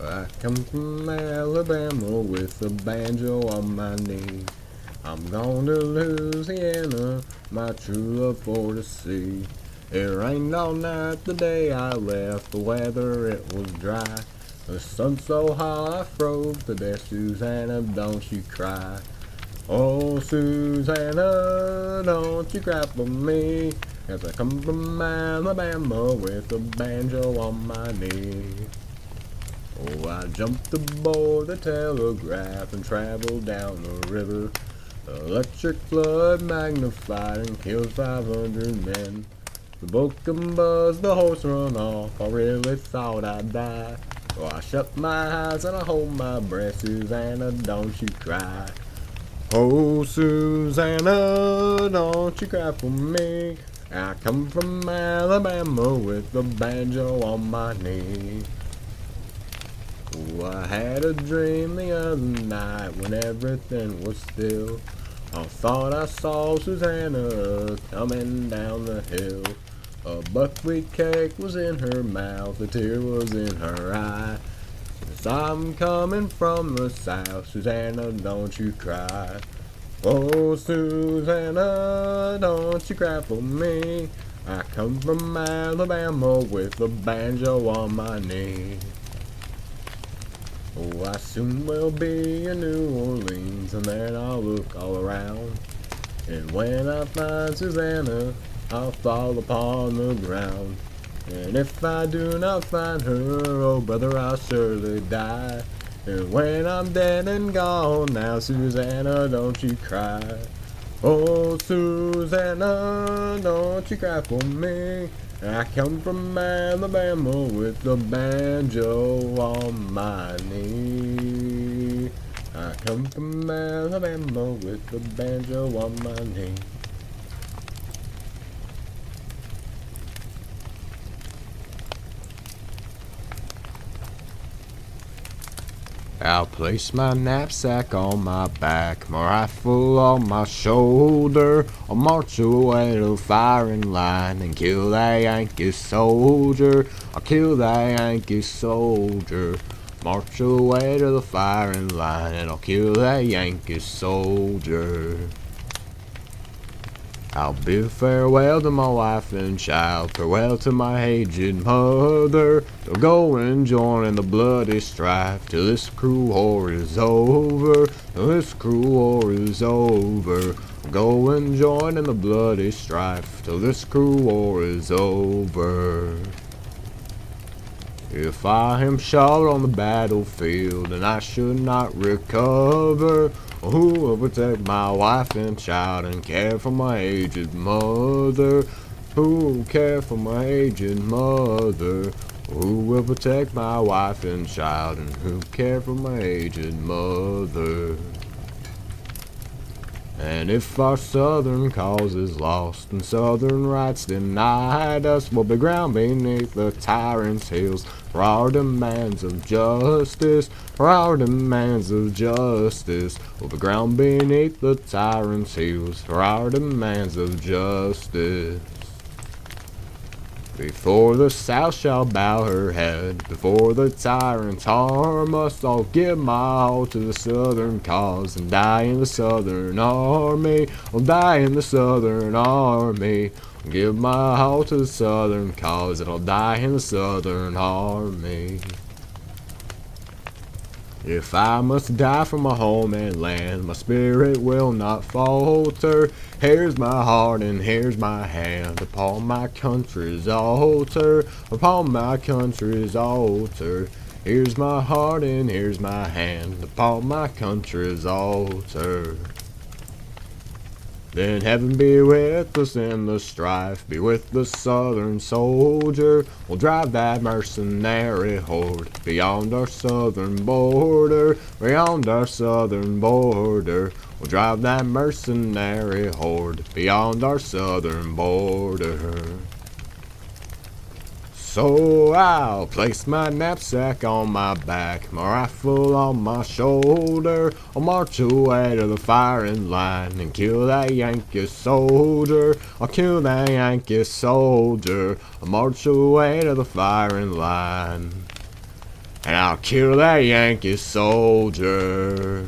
I come from Alabama with a banjo on my knee. I'm going to Louisiana, my true love for to see. It rained all night the day I left, the weather it was dry. The sun so hot I froze to death, Susanna, don't you cry. Oh, Susanna, don't you cry for me, 'cause I come from Alabama with a banjo on my knee. Oh, I jumped aboard the telegraph and traveled down the river. The electric flood magnified and killed 500 men. The boat buzzed, the horse run off, I really thought I'd die. So I shut my eyes and I hold my breath, Susanna, don't you cry. Oh, Susanna, don't you cry for me. I come from Alabama with a banjo on my knee. Oh, I had a dream the other night when everything was still. I thought I saw Susanna coming down the hill. A buckwheat cake was in her mouth, a tear was in her eye. As I'm coming from the south, Susanna, don't you cry. Oh, Susanna, don't you cry for me. I come from Alabama with a banjo on my knee. Oh, I soon will be in New Orleans, and then I'll look all around. And when I find Susanna, I'll fall upon the ground. And if I do not find her, oh brother, I'll surely die. And when I'm dead and gone, now Susanna, don't you cry. Oh, Susanna, don't you cry for me. I come from Alabama with a banjo on my knee. I come from Alabama with a banjo on my knee. I'll place my knapsack on my back, my rifle on my shoulder. I'll march away to the firing line and kill that Yankee soldier. I'll kill that Yankee soldier. March away to the firing line and I'll kill that Yankee soldier. I'll bid farewell to my wife and child, farewell to my aged mother. They'll go and join in the bloody strife till this cruel war is over, till this cruel war is over. I'll go and join in the bloody strife till this cruel war is over. If I am shot on the battlefield and I should not recover, who will protect my wife and child and care for my aged mother? Who will care for my aged mother? Who will protect my wife and child and who care for my aged mother? And if our southern cause is lost and southern rights denied us, we'll be ground beneath the tyrant's heels for our demands of justice, for our demands of justice. We'll be ground beneath the tyrant's heels for our demands of justice. Before the South shall bow her head, before the tyrants harm us, I'll give my all to the Southern cause and die in the Southern Army. I'll die in the Southern Army. I'll give my all to the Southern cause and I'll die in the Southern Army. If I must die for my home and land, my spirit will not falter. Here's my heart and here's my hand upon my country's altar, upon my country's altar. Here's my heart and here's my hand upon my country's altar. Then heaven be with us in the strife, be with the southern soldier. We'll drive that mercenary horde beyond our southern border, beyond our southern border. We'll drive that mercenary horde beyond our southern border. So I'll place my knapsack on my back, my rifle on my shoulder. I'll march away to the firing line and kill that Yankee soldier. I'll kill that Yankee soldier. I'll march away to the firing line. and I'll kill that Yankee soldier.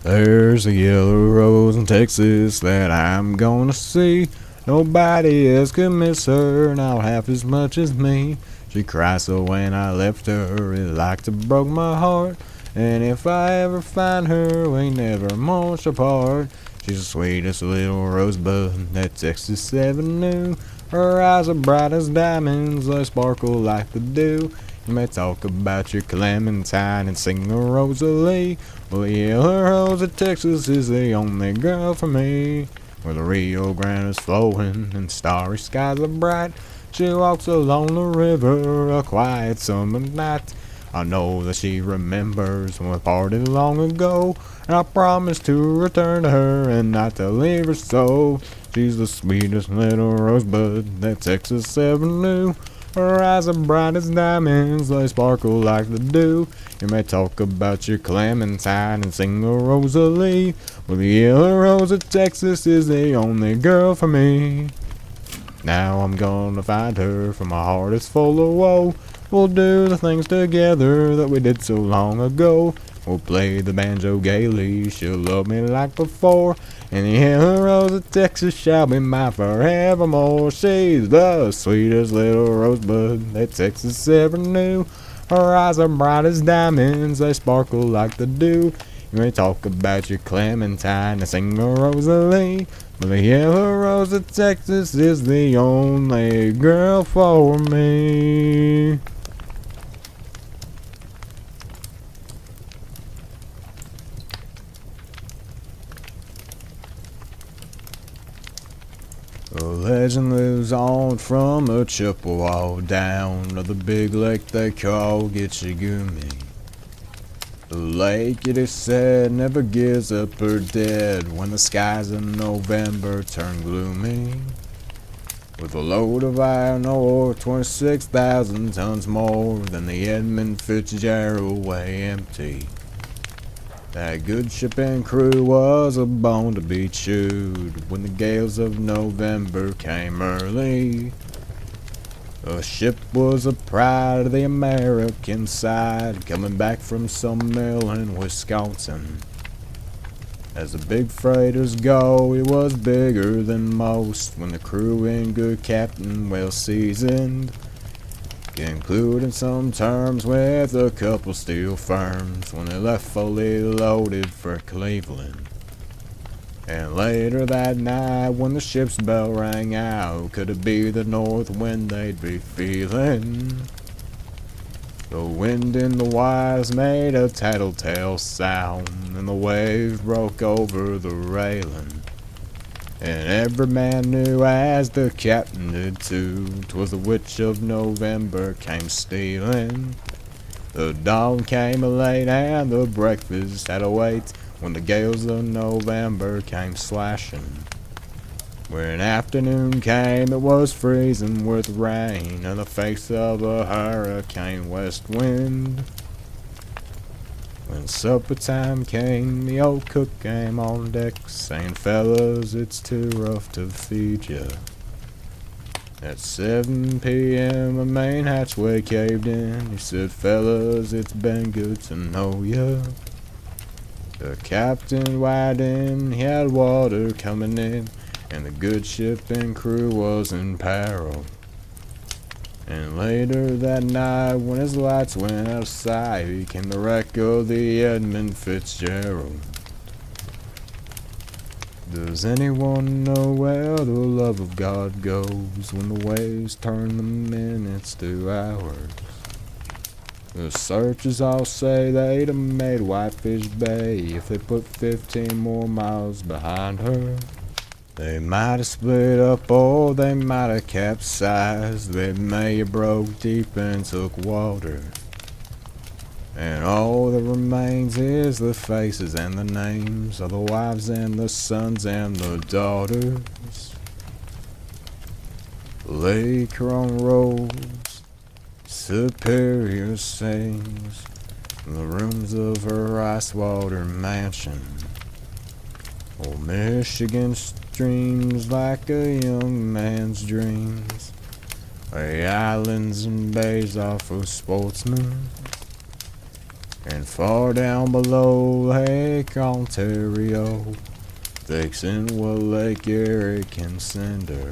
There's a yellow rose in Texas that I'm gonna see. Nobody else could miss her, not half as much as me. She cried so when I left her, it like to broke my heart. And if I ever find her, we never much apart. She's the sweetest little rosebud that Texas ever knew. Her eyes are bright as diamonds, they sparkle like the dew. You may talk about your clementine and sing the Rosalie. Well, the yellow rose of Texas is the only girl for me. Where the Rio Grande is flowing and starry skies are bright, she walks along the river a quiet summer night. I know that she remembers when we parted long ago, and I promise to return to her and not to leave her so. She's the sweetest little rosebud that Texas ever knew. Her eyes are bright as diamonds, they sparkle like the dew. You may talk about your clementine and sing the Rosalie, but the yellow rose of Texas is the only girl for me. Now I'm gonna find her, for my heart is full of woe. We'll do the things together that we did so long ago. We'll play the banjo gaily, she'll love me like before, and the yellow rose of Texas shall be mine forevermore. She's the sweetest little rosebud that Texas ever knew. Her eyes are bright as diamonds, they sparkle like the dew. You may talk about your clementine and sing the Rosalie, but the yellow rose of Texas is the only girl for me. A legend lives on from a Chippewa down to the big lake they call Gitchigumi. The lake, it is said, never gives up her dead when the skies in November turn gloomy. With a load of iron ore, 26,000 tons more than the Edmund Fitzgerald way empty. That good ship and crew was a bone to be chewed when the gales of November came early. The ship was a pride of the American side, coming back from some mill in Wisconsin. As the big freighters go, it was bigger than most when the crew and good captain well seasoned, concluding some terms with a couple steel firms when they left fully loaded for Cleveland. And later that night when the ship's bell rang out, could it be the north wind they'd be feeling? The wind in the wires made a tattletale sound, and the wave broke over the railing. And every man knew, as the captain did too, 'twas the witch of November came stealing. The dawn came late and the breakfast had to wait when the gales of November came slashing. When afternoon came, it was freezing with rain and the face of a hurricane west wind. When supper time came, the old cook came on deck, saying, "Fellas, it's too rough to feed ya." At 7 p.m. a main hatchway caved in. He said, "Fellas, it's been good to know ya." The captain widened, he had water coming in, and the good ship and crew was in peril. And later that night, when his lights went out of sight, came the wreck of the Edmund Fitzgerald. Does anyone know where the love of God goes when the waves turn the minutes to hours? The searchers all say they'd have made Whitefish Bay if they put 15 more miles behind her. They might have split up or they might have capsized. They may have broke deep and took water. And all that remains is the faces and the names of the wives and the sons and the daughters. Lake Huron rolls, Superior sings, in the rooms of her ice water mansion. Old Michigan streams like a young man's dreams. The islands and bays are for sportsmen. And far down below Lake Ontario, fixing what Lake Erie can send her.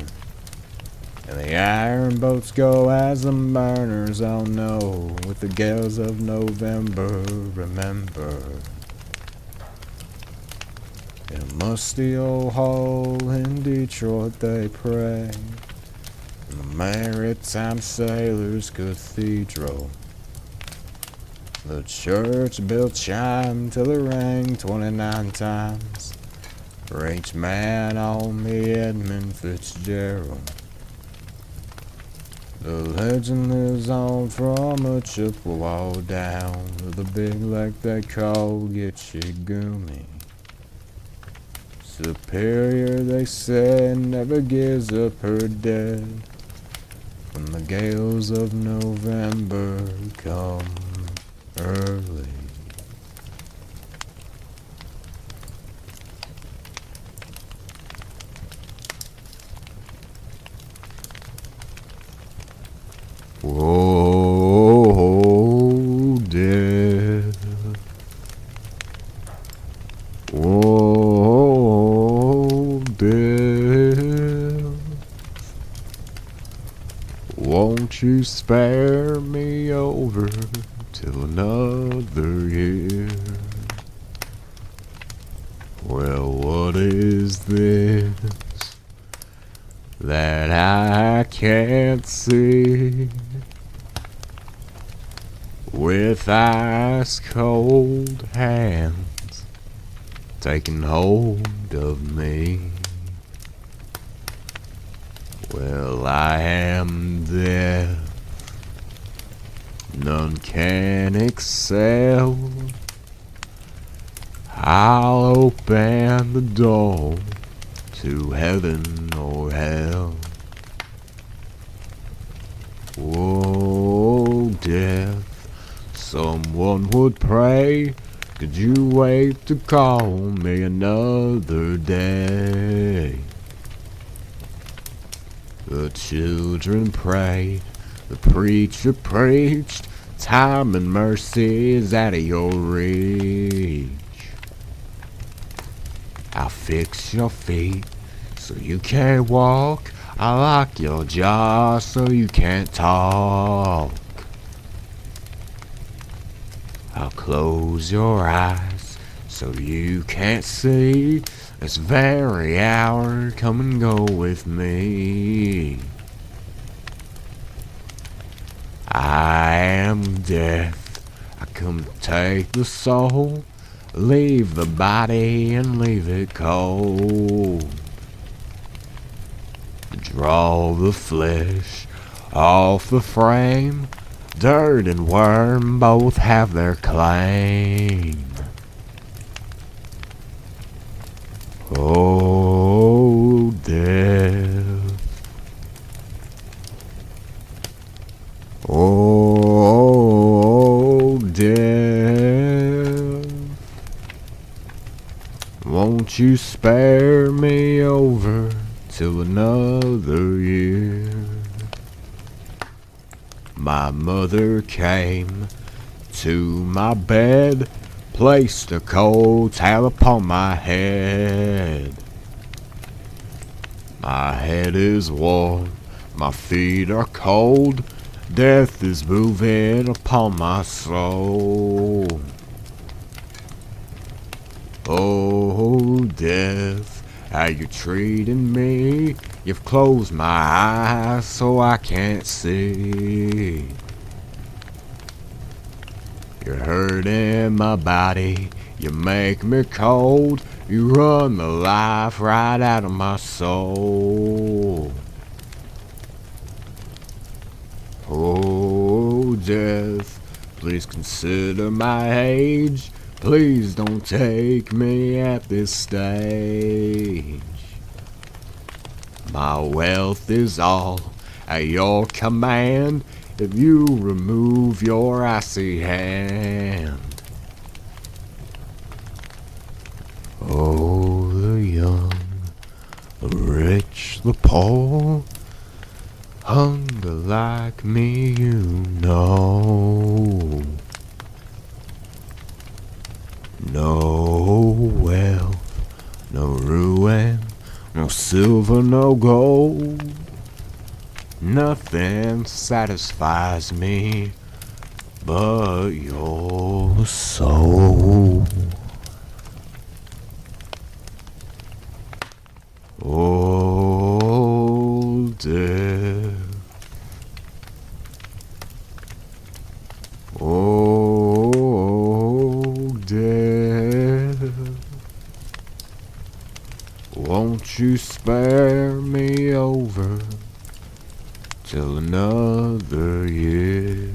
And the iron boats go as the mariners all know, with the gales of November, remember. In a musty old hall in Detroit they pray, in the Maritime Sailors' Cathedral. The church bell chimed till it rang 29 times for each man on the Edmund Fitzgerald. The legend lives on from a Chippewa down to the big lake they call Gitchigumi. Superior, they said, never gives up her dead when the gales of November come early. Whoa, death. Whoa, death. Won't you spare me over till another year? Well, what is this that I can't see? With ice cold hands taking hold of me. Well, I am deaf, none can excel. I'll open the door to heaven or hell. Whoa, death, someone would pray. Could you wait to call me another day? The children prayed, the preacher preached, time and mercy is out of your reach. I'll fix your feet so you can't walk. I'll lock your jaw so you can't talk. I'll close your eyes so you can't see. This very hour, come and go with me. I am death, I come to take the soul, leave the body and leave it cold. Draw the flesh off the frame, dirt and worm both have their claim. Oh, death. Oh, death. Won't you spare me over till another year? My mother came to my bed, placed a cold towel upon my head. My head is warm, my feet are cold, death is moving upon my soul. Oh, death, how you treating me? You've closed my eyes so I can't see. You're hurting my body, you make me cold, you run the life right out of my soul. Oh, death, please consider my age, please don't take me at this stage. My wealth is all at your command, if you remove your icy hand. Oh, the the poor. Hunger like me, you know. No wealth, no ruin, no silver, no gold. Nothing satisfies me but your soul. Oh, death. Oh, death. Won't you spare me over till another year?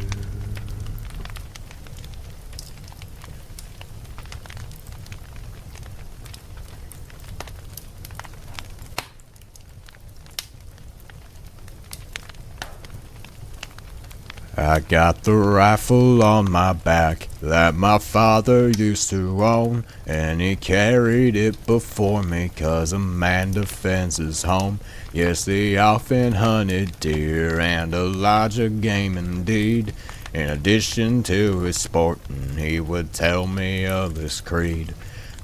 I got the rifle on my back that my father used to own, and he carried it before me 'cause a man defends his home. Yes, he often hunted deer and a larger game indeed. In addition to his sporting, he would tell me of his creed.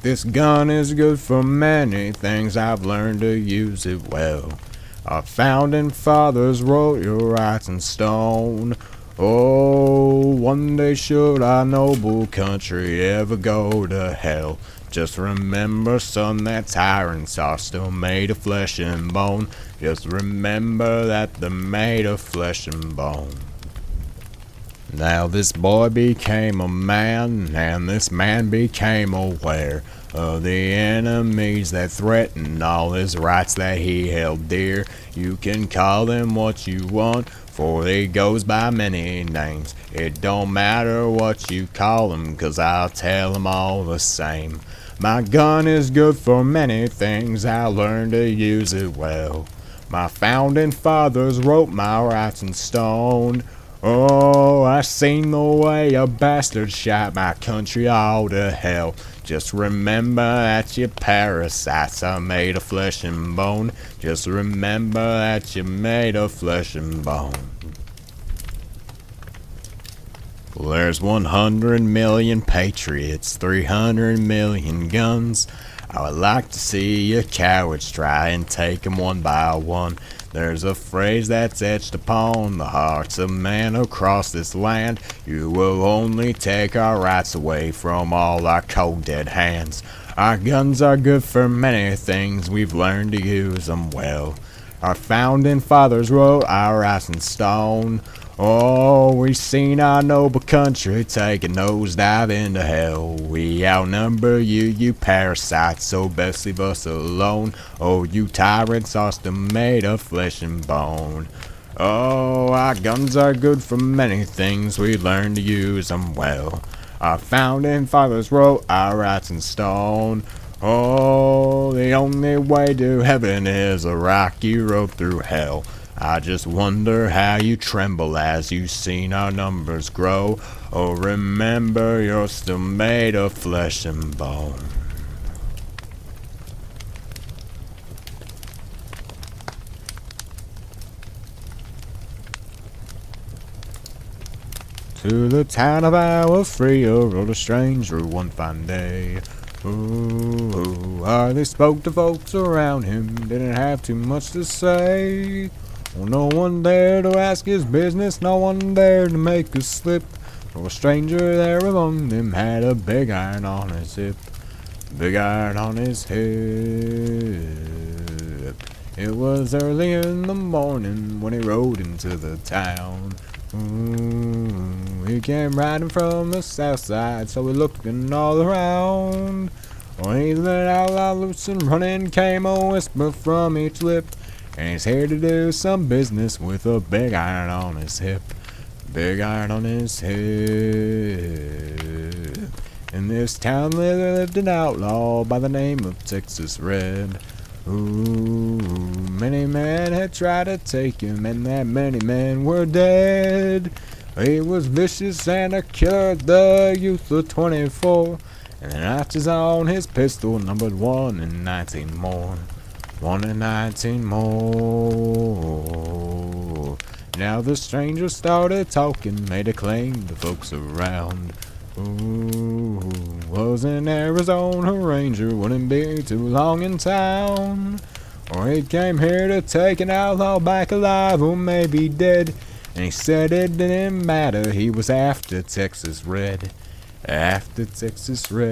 This gun is good for many things, I've learned to use it well. Our founding fathers wrote your rights in stone. Oh, one day should our noble country ever go to hell, just remember, son, that tyrants are still made of flesh and bone. Just remember that they're made of flesh and bone. Now this boy became a man, and this man became aware of the enemies that threatened all his rights that he held dear. You can call them what you want, for he goes by many names. It don't matter what you call him, 'cause I'll tell him all the same. My gun is good for many things, I learned to use it well. My founding fathers wrote my rights in stone. Oh, I seen the way a bastard shot my country all to hell. Just remember that you parasites are made of flesh and bone. Just remember that you're made of flesh and bone. Well, there's 100 million patriots, 300 million guns. I would like to see you cowards try and take 'em one by one. There's a phrase that's etched upon the hearts of men across this land. You will only take our rights away from all our cold dead hands. Our guns are good for many things, we've learned to use 'em well. Our founding fathers wrote our rights in stone. Oh, we've seen our noble country take a nosedive into hell. We outnumber you, you parasites, so best leave us alone. Oh, you tyrants are still made of flesh and bone. Oh, our guns are good for many things, we learn to use 'em well. Our founding fathers wrote our rights in stone. Oh, the only way to heaven is a rocky road through hell. I just wonder how you tremble as you've seen our numbers grow. Oh, remember you're still made of flesh and bone. To the town of our Freya rode a stranger one fine day. Ooh, hardly spoke to folks around him, didn't have too much to say. Well, no one dared to ask his business, no one dared to make a slip. For a stranger there among them had a big iron on his hip. Big iron on his hip. It was early in the morning when he rode into the town. Ooh, he came riding from the south side, so he looking all around. When he let out loud loose and running, came a whisper from each lip. And he's here to do some business with a big iron on his hip. Big iron on his hip. In this town lived an outlaw by the name of Texas Red. Ooh, many men had tried to take him, and that many men were dead. He was vicious and a killer at the youth of 24, and the notches on his pistol numbered 1 and 19 more. wanted 19 more. Now the stranger started talking, made a claim to folks around. Ooh, was an Arizona Ranger, wouldn't be too long in town. Or he came here to take an outlaw back alive, or maybe dead. And he said it didn't matter, he was after Texas Red. After Texas Red.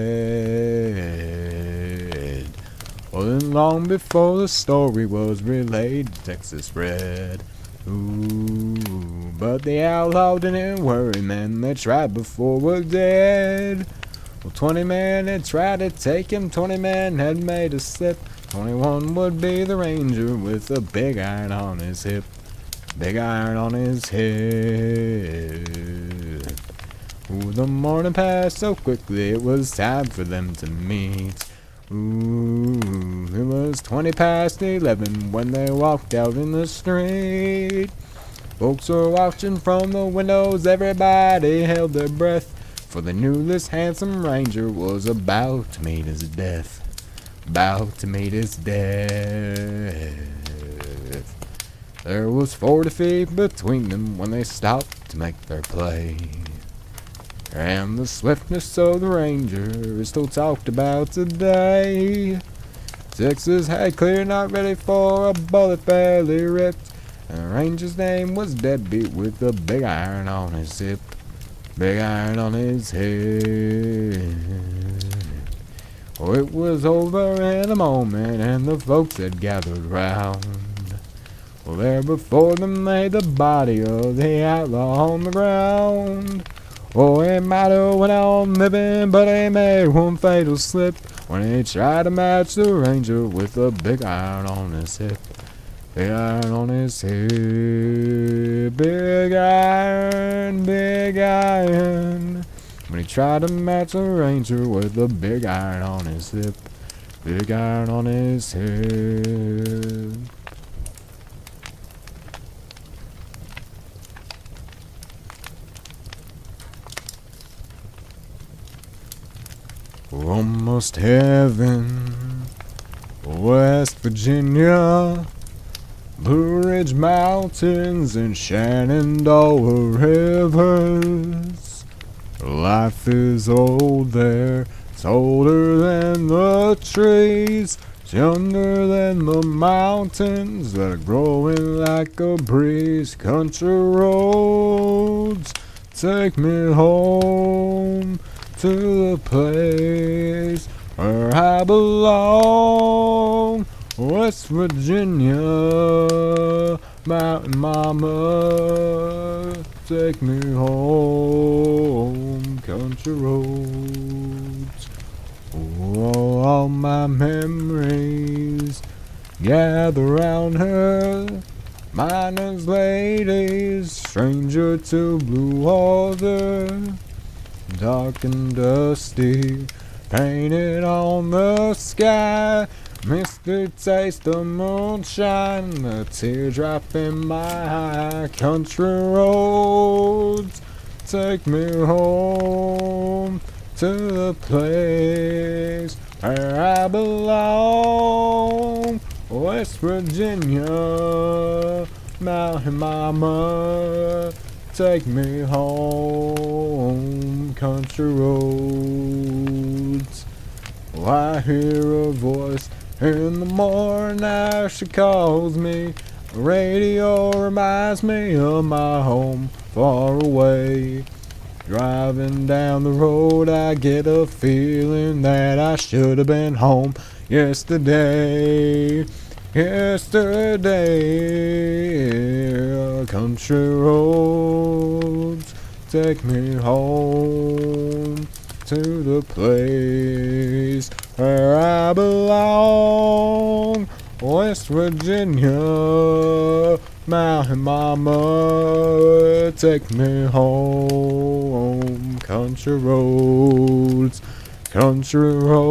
Well, then long before the story was relayed, Texas Red. Ooh, but the outlaw didn't worry, man, they tried before we're dead. Well, 20 men had tried to take him, 20 men had made a slip. 21 would be the ranger with a big iron on his hip. Big iron on his hip. Ooh, the morning passed so quickly, it was time for them to meet. Ooh, it was 20 past 11 when they walked out in the street. Folks were watching from the windows, everybody held their breath, for they knew this handsome ranger was about to meet his death. About to meet his death. There was 40 feet between them when they stopped to make their play. And the swiftness of the ranger is still talked about today. Texas had clear, not ready for a bullet barely ripped. And the ranger's name was Deadbeat with a big iron on his hip. Big iron on his hip. Oh, it was over in a moment and the folks had gathered round. Well, there before them lay the body of the outlaw on the ground. Oh, he might have went on living, but he made one fatal slip when he tried to match the ranger with a big iron on his hip. Big iron on his hip. Big iron, big iron. When he tried to match the ranger with a big iron on his hip. Big iron on his hip. Almost heaven, West Virginia, Blue Ridge Mountains and Shenandoah rivers. Life is old there, it's older than the trees, it's younger than the mountains that are growing like a breeze. Country roads, take me home to the place where I belong. West Virginia, Mountain Mama, take me home. Country roads, oh, all my memories gather round her. Miners, ladies, stranger to blue water. Dark and dusty, painted on the sky. Misty taste of moonshine, a teardrop in my eye. Country roads, take me home to the place where I belong. West Virginia, Mountain Mama, take me home. Country roads. Oh, I hear a voice in the morning as she calls me. The radio reminds me of my home far away. Driving down the road, I get a feeling that I should have been home yesterday. Yesterday, country roads, take me home to the place where I belong. West Virginia, Mountain Mama, take me home. Country roads, country roads,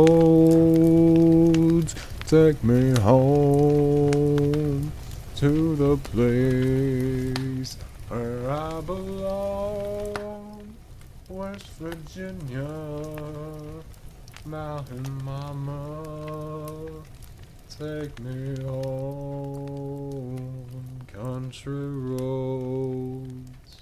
take me home to the place where I belong. West Virginia, Mountain Mama, take me home, country roads.